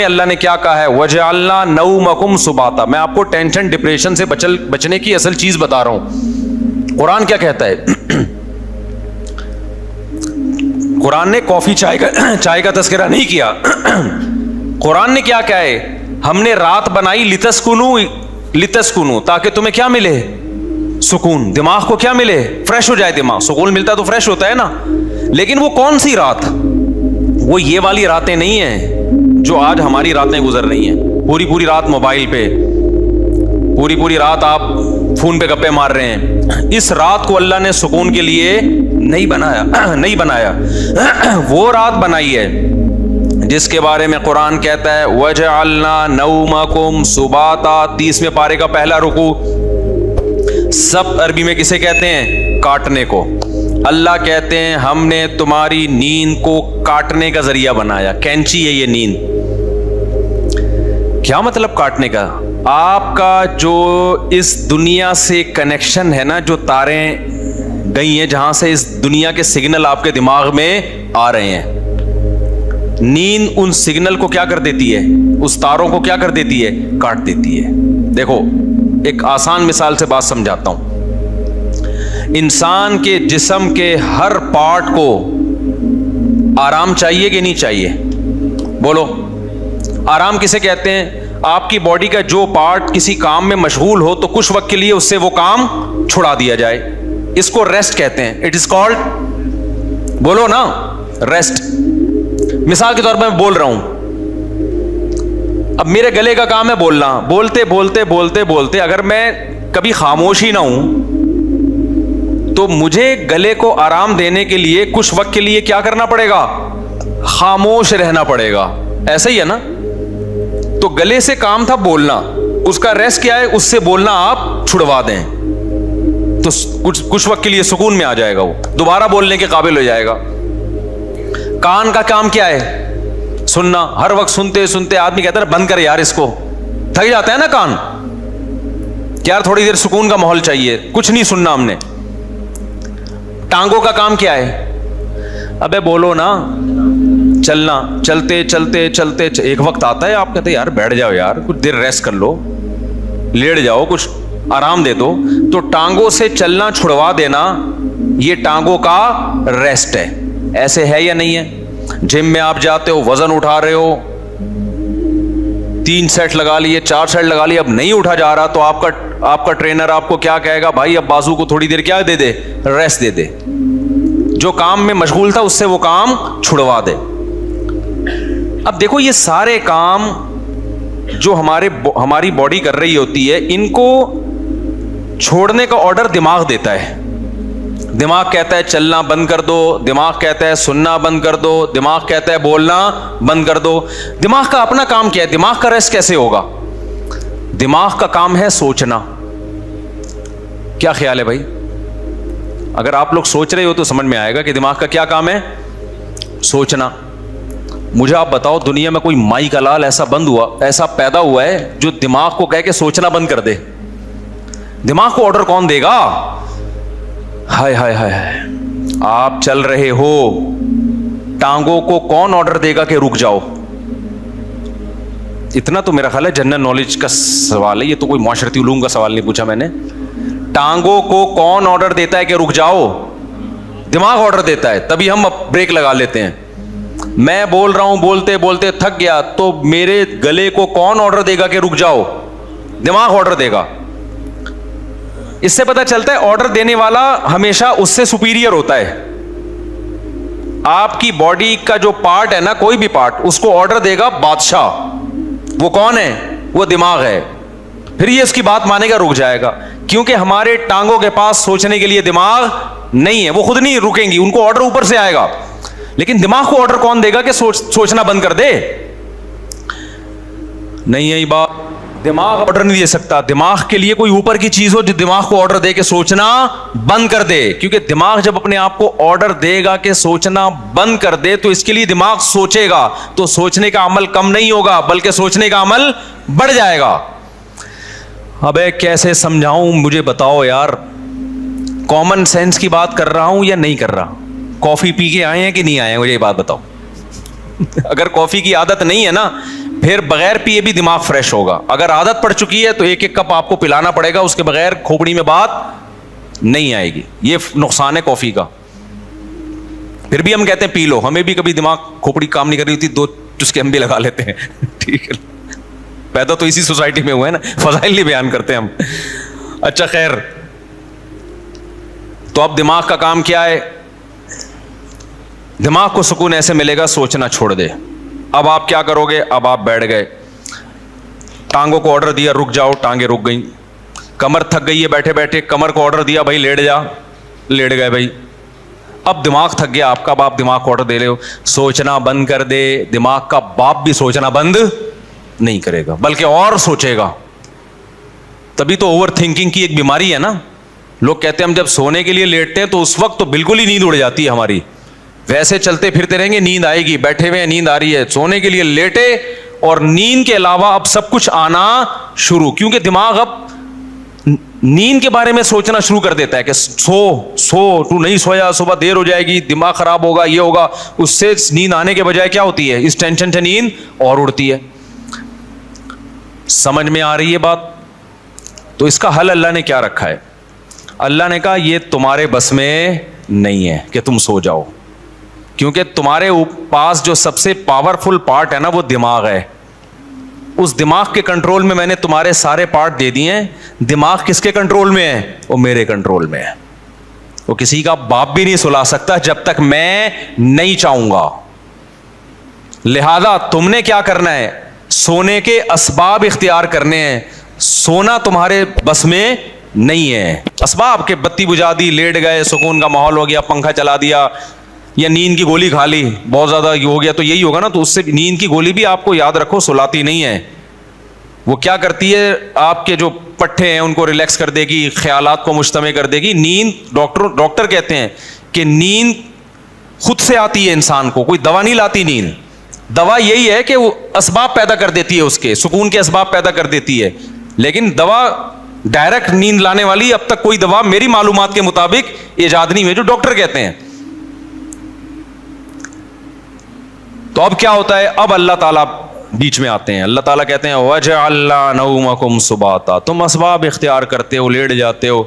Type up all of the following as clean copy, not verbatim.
میں اللہ نے کیا کہا ہے, وَجَعَلْنَا نَوْمَكُمْ سُبَاتًا. میں آپ کو ٹینشن ڈپریشن سے بچنے کی اصل چیز بتا رہا ہوں. قرآن کیا کہتا ہے؟ قرآن نے کافی چائے کا تذکرہ نہیں کیا. قرآن نے کیا کہا ہے؟ ہم نے رات بنائی لتسکنو, تاکہ تمہیں کیا ملے؟ سکون. دماغ کو کیا ملے؟ فریش ہو جائے دماغ. سکون ملتا تو فریش ہوتا ہے نا. لیکن وہ کون سی رات؟ وہ یہ والی راتیں نہیں ہیں جو آج ہماری راتیں گزر رہی ہیں. پوری رات موبائل پہ, پوری رات آپ فون پہ گپے مار رہے ہیں. اس رات کو اللہ نے سکون کے لیے نہیں بنایا. وہ رات بنائی ہے جس کے بارے میں قرآن کہتا ہے وَجَعَلْنَا نَوْمَكُمْ سُبَاتًا. 30ویں پارے کا پہلا رکوع. سب عربی میں کسے کہتے ہیں؟ کاٹنے کو. اللہ کہتے ہیں ہم نے تمہاری نیند کو کاٹنے کا ذریعہ بنایا. کینچی ہے یہ نیند. کیا مطلب کاٹنے کا؟ آپ کا جو اس دنیا سے کنیکشن ہے نا, جو تاریں گئی ہیں جہاں سے اس دنیا کے سگنل آپ کے دماغ میں آ رہے ہیں, نیند ان سگنل کو کیا کر دیتی ہے؟ اس تاروں کو کیا کر دیتی ہے؟ کاٹ دیتی ہے. دیکھو ایک آسان مثال سے بات سمجھاتا ہوں. انسان کے جسم کے ہر پارٹ کو آرام چاہیے کہ نہیں چاہیے؟ بولو. آرام کسے کہتے ہیں؟ آپ کی باڈی کا جو پارٹ کسی کام میں مشغول ہو تو کچھ وقت کے لیے اس سے وہ کام چھڑا دیا جائے, اس کو ریسٹ کہتے ہیں. اٹ از کالڈ, بولو نا, ریسٹ. مثال کے طور پر میں بول رہا ہوں, اب میرے گلے کا کام ہے بولنا. بولتے اگر میں کبھی خاموش ہی نہ ہوں تو مجھے گلے کو آرام دینے کے لیے کچھ وقت کے لیے کیا کرنا پڑے گا؟ خاموش رہنا پڑے گا. ایسا ہی ہے نا. تو گلے سے کام تھا بولنا, اس کا ریسٹ کیا ہے؟ اس سے بولنا آپ چھڑوا دیں تو کچھ وقت کے لیے سکون میں آ جائے گا, وہ دوبارہ بولنے کے قابل ہو جائے گا. کان کا کام کیا ہے؟ سننا. ہر وقت سنتے آدمی کہتا ہے بند کر یار اس کو, تھک جاتا ہے نا کان, یار تھوڑی دیر سکون کا ماحول چاہیے, کچھ نہیں سننا ہم نے. ٹانگوں کا کام کیا ہے؟ ابے بولو نا, چلنا. چلتے ایک وقت آتا ہے آپ کہتے ہیں یار بیٹھ جاؤ یار, کچھ دیر ریسٹ کر لو, لیٹ جاؤ, کچھ آرام دے دو. تو ٹانگوں سے چلنا چھڑوا دینا یہ ٹانگوں کا ریسٹ ہے. ایسے ہے یا نہیں ہے؟ جم میں آپ جاتے ہو, وزن اٹھا رہے ہو, 3 سیٹ لگا لیے, 4 سیٹ لگا لیے, اب نہیں اٹھا جا رہا تو آپ کا ٹرینر آپ کو کیا کہے گا؟ بھائی اب بازو کو تھوڑی دیر کیا دے دے؟ ریسٹ دے دے. جو کام میں مشغول تھا اس سے وہ کام چھڑوا دے. اب دیکھو یہ سارے کام جو ہماری باڈی کر رہی ہوتی ہے, ان کو چھوڑنے کا آرڈر دماغ دیتا ہے. دماغ کہتا ہے چلنا بند کر دو, دماغ کہتا ہے سننا بند کر دو, دماغ کہتا ہے بولنا بند کر دو. دماغ کا اپنا کام کیا ہے؟ دماغ کا ریسٹ کیسے ہوگا؟ دماغ کا کام ہے سوچنا. کیا خیال ہے بھائی؟ اگر آپ لوگ سوچ رہے ہو تو سمجھ میں آئے گا کہ دماغ کا کیا کام ہے؟ سوچنا. مجھے آپ بتاؤ دنیا میں کوئی مائی کا لال ایسا پیدا ہوا ہے جو دماغ کو کہہ کے سوچنا بند کر دے؟ دماغ کو آرڈر کون دے گا؟ ہائے ہائے ہائے, آپ چل رہے ہو, ٹانگوں کو کون آرڈر دے گا کہ رک جاؤ؟ اتنا تو میرا خیال ہے جنرل نالج کا سوال ہے, یہ تو کوئی معاشرتی علوم کا سوال نہیں پوچھا میں نے. ٹانگوں کو کون آرڈر دیتا ہے کہ رک جاؤ؟ دماغ آرڈر دیتا ہے, تبھی ہم بریک لگا لیتے ہیں. میں بول رہا ہوں, بولتے تھک گیا تو میرے گلے کو کون آرڈر دے گا کہ رک جاؤ؟ دماغ آرڈر دے گا. اس سے پتہ چلتا ہے آرڈر دینے والا ہمیشہ اس سے سپیریئر ہوتا ہے. آپ کی باڈی کا جو پارٹ ہے نا, کوئی بھی پارٹ, اس کو آرڈر دے گا بادشاہ. وہ کون ہے؟ وہ دماغ ہے. پھر یہ اس کی بات مانے گا, رک جائے گا, کیونکہ ہمارے ٹانگوں کے پاس سوچنے کے لیے دماغ نہیں ہے. وہ خود نہیں رکیں گی, ان کو آرڈر اوپر سے آئے گا. لیکن دماغ کو آرڈر کون دے گا کہ سوچنا بند کر دے؟ نہیں ہے بات. دماغ آرڈر نہیں دے سکتا. دماغ کے لیے کوئی اوپر کی چیز ہو جو دماغ کو آرڈر دے کہ سوچنا بند کر دے. کیونکہ دماغ جب اپنے آپ کو آرڈر دے گا کہ سوچنا بند کر دے تو اس کے لیے دماغ سوچے گا, تو سوچنے کا عمل کم نہیں ہوگا بلکہ سوچنے کا عمل بڑھ جائے گا. ابے کیسے سمجھاؤں مجھے بتاؤ یار. کامن سینس کی بات کر رہا ہوں یا نہیں کر رہا؟ کافی پی کے آئے ہیں کہ نہیں آئے ہیں؟ مجھے یہ بات بتاؤ. اگر کافی کی عادت نہیں ہے نا, پھر بغیر پیے بھی دماغ فریش ہوگا. اگر عادت پڑ چکی ہے تو ایک ایک کپ آپ کو پلانا پڑے گا, اس کے بغیر کھوپڑی میں بات نہیں آئے گی. یہ نقصان ہے کافی کا. پھر بھی ہم کہتے ہیں پی لو, ہمیں بھی کبھی دماغ کھوپڑی کام نہیں کر رہی ہوتی, 2 چسکے ہم بھی لگا لیتے ہیں. ٹھیک ہے, پیدا تو اسی سوسائٹی میں ہوئے نا, فضائل نہیں بیان کرتے ہم. اچھا خیر, تو اب دماغ کا کام کیا ہے؟ دماغ کو سکون ایسے ملے گا سوچنا چھوڑ دے. اب آپ کیا کرو گے؟ اب آپ بیٹھ گئے, ٹانگوں کو آرڈر دیا رک جاؤ, ٹانگیں رک گئیں. کمر تھک گئی ہے بیٹھے بیٹھے, کمر کو آرڈر دیا بھائی لیٹ جا, لیٹ گئے بھائی. اب دماغ تھک گیا آپ کا, اب آپ دماغ کو آرڈر دے رہے ہو سوچنا بند کر دے. دماغ کا باپ بھی سوچنا بند نہیں کرے گا بلکہ اور سوچے گا. تبھی تو اوور تھنکنگ کی ایک بیماری ہے نا. لوگ کہتے ہیں ہم جب سونے کے لیے لیٹتے ہیں تو اس وقت تو بالکل ہی نیند اڑ جاتی ہے ہماری, ویسے چلتے پھرتے رہیں گے نیند آئے گی, بیٹھے ہوئے نیند آ رہی ہے, سونے کے لیے لیٹے اور نیند کے علاوہ اب سب کچھ آنا شروع, کیونکہ دماغ اب نیند کے بارے میں سوچنا شروع کر دیتا ہے کہ سو تو نہیں سویا, صبح دیر ہو جائے گی, دماغ خراب ہوگا, یہ ہوگا. اس سے نیند آنے کے بجائے کیا ہوتی ہے, اس ٹینشن سے نیند اور اڑتی ہے. سمجھ میں آ رہی ہے بات؟ تو اس کا حل اللہ نے کیا رکھا ہے؟ اللہ نے کہا یہ تمہارے بس میں نہیں ہے کہ تم سو جاؤ, کیونکہ تمہارے پاس جو سب سے پاورفل پارٹ ہے نا وہ دماغ ہے. اس دماغ کے کنٹرول میں نے تمہارے سارے پارٹ دے دیے ہیں. دماغ کس کے کنٹرول میں ہے؟ وہ میرے کنٹرول میں ہے. وہ کسی کا باپ بھی نہیں سلا سکتا جب تک میں نہیں چاہوں گا. لہذا تم نے کیا کرنا ہے؟ سونے کے اسباب اختیار کرنے ہیں. سونا تمہارے بس میں نہیں ہے. اسباب کے بتی بجھا دی, لیٹ گئے, سکون کا ماحول ہو گیا, پنکھا چلا دیا, یا نیند کی گولی کھا لی, بہت زیادہ ہو گیا تو یہی ہوگا نا. تو اس سے نیند کی گولی بھی آپ کو یاد رکھو سلاتی نہیں ہے. وہ کیا کرتی ہے؟ آپ کے جو پٹھے ہیں ان کو ریلیکس کر دے گی, خیالات کو مجتمع کر دے گی. نیند ڈاکٹر کہتے ہیں کہ نیند خود سے آتی ہے انسان کو, کوئی دوا نہیں لاتی نیند. دوا یہی ہے کہ وہ اسباب پیدا کر دیتی ہے, اس کے سکون کے اسباب پیدا کر دیتی ہے. لیکن دوا ڈائریکٹ نیند لانے والی اب تک کوئی دوا میری معلومات کے مطابق ایجاد نہیں ہوئی, جو ڈاکٹر کہتے ہیں. تو اب کیا ہوتا ہے؟ اب اللہ تعالیٰ بیچ میں آتے ہیں. اللہ تعالیٰ کہتے ہیں وَجَعَلْنَا نَوْمَكُمْ سُبَاتًا, تم اسباب اختیار کرتے ہو, لیٹ جاتے ہو.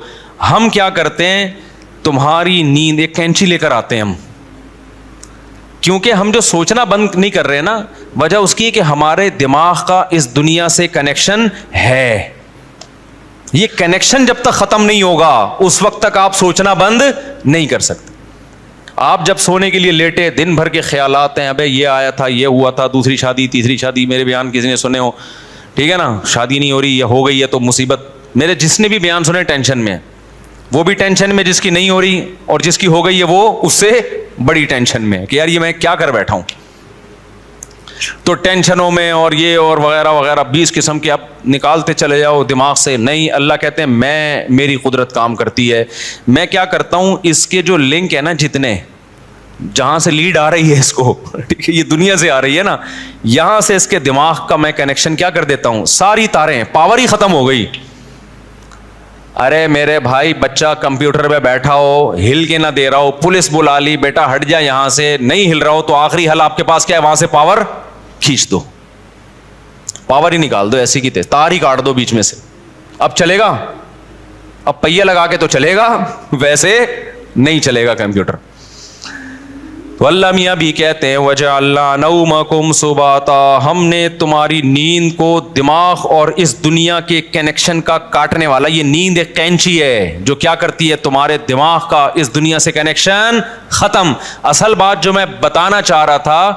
ہم کیا کرتے ہیں؟ تمہاری نیند, ایک کینچی لے کر آتے ہیں ہم, کیونکہ ہم جو سوچنا بند نہیں کر رہے نا, وجہ اس کی کہ ہمارے دماغ کا اس دنیا سے کنیکشن ہے. یہ کنیکشن جب تک ختم نہیں ہوگا اس وقت تک آپ سوچنا بند نہیں کر سکتے. آپ جب سونے کے لیے لیٹے, دن بھر کے خیالات ہیں, ابے یہ آیا تھا, یہ ہوا تھا, دوسری شادی, تیسری شادی, میرے بیان کسی نے سنے ہو, ٹھیک ہے نا, شادی نہیں ہو رہی, یہ ہو گئی ہے تو مصیبت. میرے جس نے بھی بیان سنے ٹینشن میں, وہ بھی ٹینشن میں, جس کی نہیں ہو رہی اور جس کی ہو گئی ہے وہ اس سے بڑی ٹینشن میں کہ یار یہ میں کیا کر بیٹھا ہوں. تو ٹینشنوں میں اور یہ اور وغیرہ وغیرہ 20 قسم کے اب نکالتے چلے جاؤ دماغ سے. نہیں, اللہ کہتے ہیں میری قدرت کام کرتی ہے. میں کیا کرتا ہوں, اس کے جو لنک ہے نا, جتنے جہاں سے لیڈ آ رہی ہے اس کو, ٹھیک ہے, یہ دنیا سے آ رہی ہے نا, یہاں سے اس کے دماغ کا میں کنیکشن کیا کر دیتا ہوں, ساری تاریں, پاور ہی ختم ہو گئی. ارے میرے بھائی, بچہ کمپیوٹر پہ بیٹھا ہو, ہل کے نہ دے رہا ہو, پولیس بلا لی, بیٹا ہٹ جا یہاں سے, نہیں ہل رہا ہو, تو آخری حل آپ کے پاس کیا ہے؟ وہاں سے پاور کھینچ دو, پاور ہی نکال دو, ایسی کی تار ہی کاٹ دو بیچ میں سے. اب چلے گا؟ اب پہیہ لگا کے تو چلے گا, ویسے نہیں چلے گا کمپیوٹر. تو اللہ میاں بھی کہتے ہیں وَجَعَلْنَا نَوْمَكُمْ سُبَاتًا, ہم نے تمہاری نیند کو دماغ اور اس دنیا کے کنیکشن کا کاٹنے والا, یہ نیند ایک کینچی ہے جو کیا کرتی ہے, تمہارے دماغ کا اس دنیا سے کنیکشن ختم. اصل بات جو میں بتانا چاہ رہا تھا,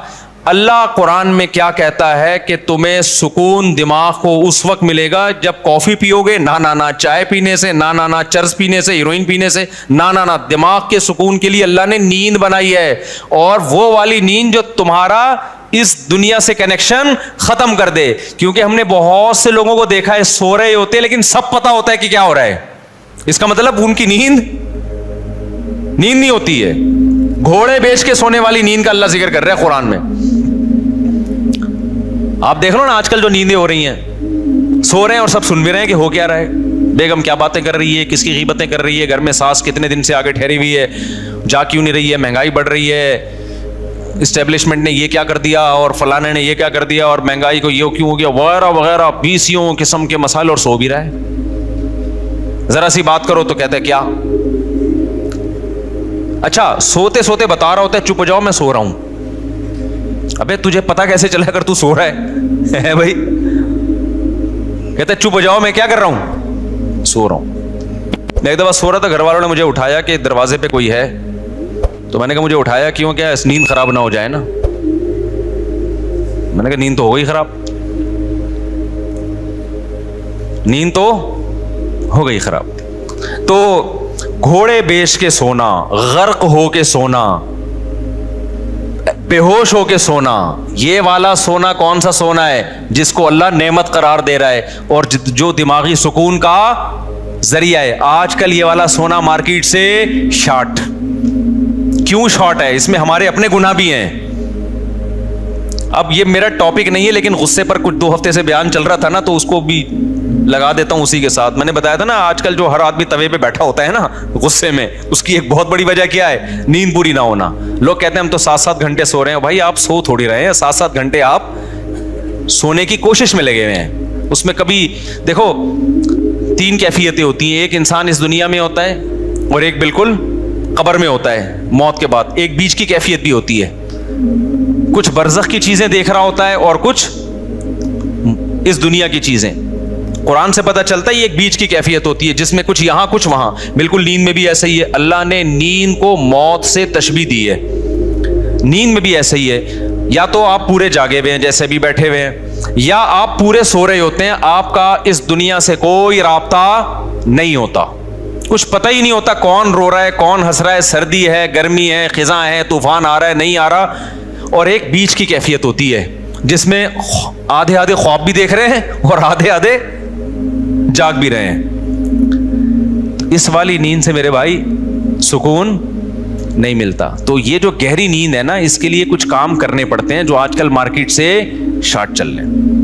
اللہ قرآن میں کیا کہتا ہے کہ تمہیں سکون دماغ کو اس وقت ملے گا جب کافی پیو گے, نہ چائے پینے سے, نہ چرس پینے سے, ہیروئن پینے سے, نہ دماغ کے سکون کے لیے اللہ نے نیند بنائی ہے. اور وہ والی نیند جو تمہارا اس دنیا سے کنیکشن ختم کر دے. کیونکہ ہم نے بہت سے لوگوں کو دیکھا ہے سو رہے ہوتے ہیں لیکن سب پتا ہوتا ہے کہ کیا ہو رہا ہے. اس کا مطلب ان کی نیند نہیں ہوتی ہے. گھوڑے بیچ کے سونے والی نیند کا اللہ ذکر کر رہا ہے قرآن میں. آپ دیکھ لو نا آج کل جو نیندیں ہو رہی ہیں, سو رہے ہیں اور سب سن بھی رہے ہیں کہ ہو کیا رہا ہے, بیگم کیا باتیں کر رہی ہے, کس کی غیبتیں کر رہی ہے, گھر میں ساس کتنے دن سے آگے ٹھہری ہوئی ہے, جا کیوں نہیں رہی ہے, مہنگائی بڑھ رہی ہے, اسٹیبلشمنٹ نے یہ کیا کر دیا اور فلانے نے یہ کیا کر دیا اور مہنگائی کو یہ کیوں ہو گیا وغیرہ وغیرہ 20 قسم کے مسائل، اور سو بھی رہا ہے. ذرا سی بات کرو تو کہتے ہیں کیا. اچھا سوتے سوتے بتا رہا ہوتا ہے چپ ہو جاؤ میں سو رہا ہوں. ابے تجھے پتا کیسے چلا اگر تو سو رہا ہے بھائی. کہتا ہے چپ ہو جاؤ میں کیا کر رہا ہوں، سو رہا ہوں. میں ایک دفعہ سو رہا تھا، گھر والوں نے مجھے اٹھایا کہ دروازے پہ کوئی ہے، تو میں نے کہا مجھے اٹھایا کیوں، کیا نیند خراب نہ ہو جائے نا. میں نے کہا نیند تو ہو گئی خراب، نیند تو ہو گئی خراب. تو گھوڑے بیچ کے سونا، غرق ہو کے سونا، بے ہوش ہو کے سونا، یہ والا سونا کون سا سونا ہے جس کو اللہ نعمت قرار دے رہا ہے اور جو دماغی سکون کا ذریعہ ہے. آج کل یہ والا سونا مارکیٹ سے شارٹ. کیوں شارٹ ہے؟ اس میں ہمارے اپنے گناہ بھی ہیں. اب یہ میرا ٹاپک نہیں ہے لیکن غصے پر کچھ 2 ہفتے سے بیان چل رہا تھا نا، تو اس کو بھی لگا دیتا ہوں اسی کے ساتھ. میں نے بتایا تھا نا آج کل جو ہر آدمی توے پہ بیٹھا ہوتا ہے نا غصے میں، اس کی ایک بہت بڑی وجہ کیا ہے؟ نیند پوری نہ ہونا. لوگ کہتے ہیں ہم تو 7-7 گھنٹے سو رہے ہیں. بھائی آپ سو تھوڑی رہے ہیں، 7-7 گھنٹے آپ سونے کی کوشش میں لگے ہوئے ہیں. اس میں کبھی دیکھو 3 کیفیتیں ہوتی ہیں. ایک انسان اس دنیا میں ہوتا ہے اور ایک بالکل قبر میں ہوتا ہے موت کے بعد. ایک بیچ کی کیفیت بھی ہوتی ہے، کچھ برزخ کی چیزیں دیکھ رہا ہوتا ہے اور کچھ اس دنیا کی چیزیں. قرآن سے پتہ چلتا ہے یہ ایک بیچ کی کیفیت ہوتی ہے جس میں کچھ یہاں کچھ وہاں. بالکل نیند میں بھی ایسا ہی ہے. اللہ نے نیند کو موت سے تشبیہ دی ہے. نیند میں بھی ایسا ہی ہے، یا تو آپ پورے جاگے ہوئے ہیں جیسے بھی بیٹھے ہوئے ہیں، یا آپ پورے سو رہے ہوتے ہیں. آپ کا اس دنیا سے کوئی رابطہ نہیں ہوتا، کچھ پتہ ہی نہیں ہوتا کون رو رہا ہے کون ہنس رہا ہے، سردی ہے گرمی ہے خزاں ہے طوفان آ رہا ہے نہیں آ رہا. اور ایک بیچ کی کیفیت ہوتی ہے جس میں آدھے آدھے خواب بھی دیکھ رہے ہیں اور آدھے آدھے جاگ بھی رہے ہیں. اس والی نیند سے میرے بھائی سکون نہیں ملتا. تو یہ جو گہری نیند ہے نا، اس کے لیے کچھ کام کرنے پڑتے ہیں جو آج کل مارکیٹ سے شارٹ چل رہے ہیں.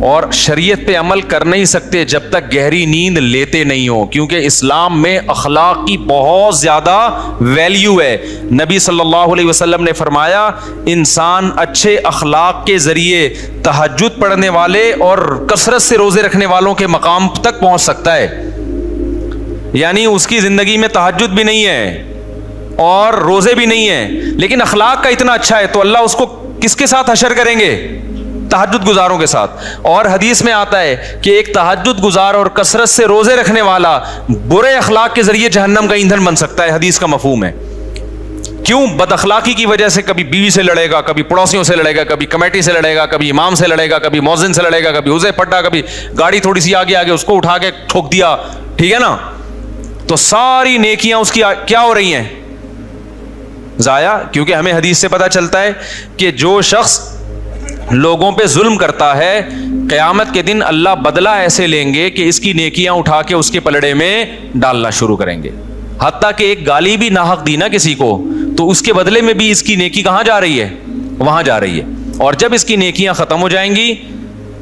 اور شریعت پہ عمل کر نہیں سکتے جب تک گہری نیند لیتے نہیں ہو، کیونکہ اسلام میں اخلاق کی بہت زیادہ ویلیو ہے. نبی صلی اللہ علیہ وسلم نے فرمایا انسان اچھے اخلاق کے ذریعے تہجد پڑھنے والے اور کثرت سے روزے رکھنے والوں کے مقام تک پہنچ سکتا ہے. یعنی اس کی زندگی میں تہجد بھی نہیں ہے اور روزے بھی نہیں ہیں، لیکن اخلاق کا اتنا اچھا ہے تو اللہ اس کو کس کے ساتھ حشر کریں گے؟ تہجد گزاروں کے ساتھ. اور حدیث میں آتا ہے کہ ایک تہجد گزار اور کثرت سے روزے رکھنے والا برے اخلاق کے ذریعے جہنم کا ایندھن بن سکتا ہے. حدیث کا مفہوم ہے. کیوں؟ بد اخلاقی کی وجہ سے کبھی بیوی سے لڑے گا، کبھی پڑوسیوں سے لڑے گا، کبھی کمیٹی سے لڑے گا، کبھی امام سے لڑے گا، کبھی مؤذن سے لڑے گا، کبھی اسے پٹا، کبھی گاڑی تھوڑی سی آگے آگے اس کو اٹھا کے ٹھوک دیا. ٹھیک ہے نا؟ تو ساری نیکیاں اس کی کیا ہو رہی ہیں؟ ضائع. کیونکہ ہمیں حدیث سے پتہ چلتا ہے کہ جو شخص لوگوں پہ ظلم کرتا ہے قیامت کے دن اللہ بدلہ ایسے لیں گے کہ اس کی نیکیاں اٹھا کے اس کے پلڑے میں ڈالنا شروع کریں گے. حتیٰ کہ ایک گالی بھی ناحق دی نا کسی کو تو اس کے بدلے میں بھی اس کی نیکی کہاں جا رہی ہے؟ وہاں جا رہی ہے. اور جب اس کی نیکیاں ختم ہو جائیں گی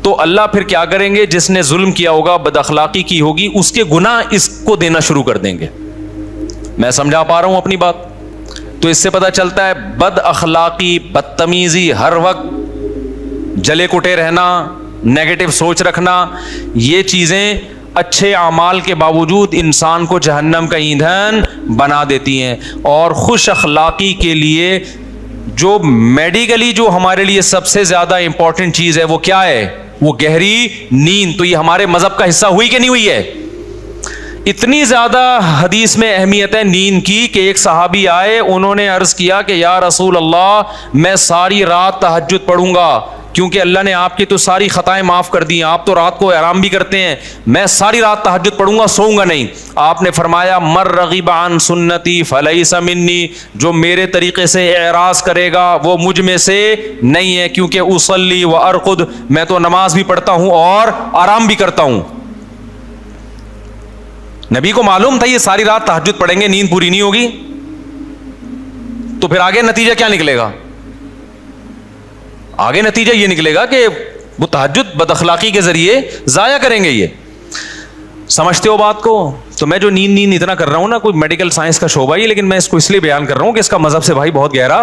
تو اللہ پھر کیا کریں گے؟ جس نے ظلم کیا ہوگا بد اخلاقی کی ہوگی اس کے گناہ اس کو دینا شروع کر دیں گے. میں سمجھا پا رہا ہوں اپنی بات؟ تو اس سے پتہ چلتا ہے بد اخلاقی، بدتمیزی، ہر وقت جلے کٹے رہنا، نیگیٹو سوچ رکھنا، یہ چیزیں اچھے اعمال کے باوجود انسان کو جہنم کا ایندھن بنا دیتی ہیں. اور خوش اخلاقی کے لیے جو میڈیکلی جو ہمارے لیے سب سے زیادہ امپورٹنٹ چیز ہے وہ کیا ہے؟ وہ گہری نیند. تو یہ ہمارے مذہب کا حصہ ہوئی کہ نہیں ہوئی ہے؟ اتنی زیادہ حدیث میں اہمیت ہے نیند کی کہ ایک صحابی آئے، انہوں نے عرض کیا کہ یا رسول اللہ میں ساری رات تہجد پڑھوں گا کیونکہ اللہ نے آپ کی تو ساری خطائیں معاف کر دی ہیں، آپ تو رات کو آرام بھی کرتے ہیں، میں ساری رات تہجد پڑھوں گا، سوؤں گا نہیں. آپ نے فرمایا مر رغب عن سنتی فلیس منی، جو میرے طریقے سے اعراض کرے گا وہ مجھ میں سے نہیں ہے، کیونکہ اصلی و ارقد، میں تو نماز بھی پڑھتا ہوں اور آرام بھی کرتا ہوں. نبی کو معلوم تھا یہ ساری رات تہجد پڑھیں گے نیند پوری نہیں ہوگی، تو پھر آگے نتیجہ کیا نکلے گا؟ آگے نتیجہ یہ نکلے گا کہ وہ تہجد بد اخلاقی کے ذریعے ضائع کریں گے. یہ سمجھتے ہو بات کو؟ تو میں جو نیند اتنا کر رہا ہوں نا، کوئی میڈیکل سائنس کا شعبہ ہی، لیکن میں اس کو اس لیے بیان کر رہا ہوں کہ اس کا مذہب سے بھائی بہت گہرا